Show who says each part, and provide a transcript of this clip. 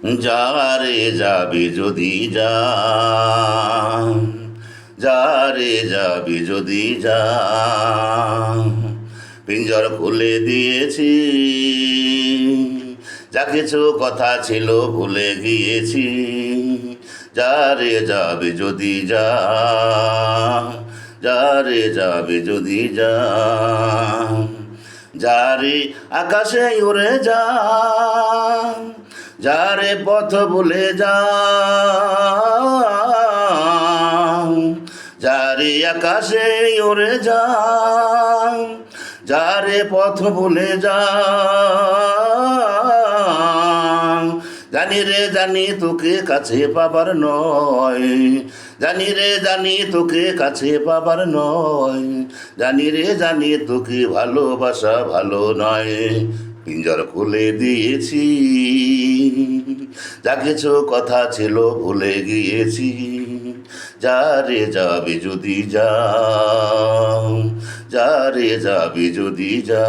Speaker 1: যারে যাবি যদি যা, যারে যাবি যদি যা, পিঞ্জর খুলে দিয়েছি, যা কিছু কথা ছিল ভুলে গিয়েছি। যারে যাবি যদি যা, যারে যাবি যদি যা, যারে আকাশে উড়ে যা, যারে পথ ভুলে যা, যারে আকাশে উড়ে যা, যারে পথ ভুলে যা। জানি রে জানি তোকে কাছে পাবার নয়, জানি রে জানি তোকে কাছে পাবার নয়, জানি রে জানি তোকে ভালোবাসা ভালো নয়। পিঞ্জর খুলে দিয়েছি, যা কিছু কথা ছিল ভুলে গিয়েছি। যারে যাবি যদি যা, যারে যাবি যদি যা।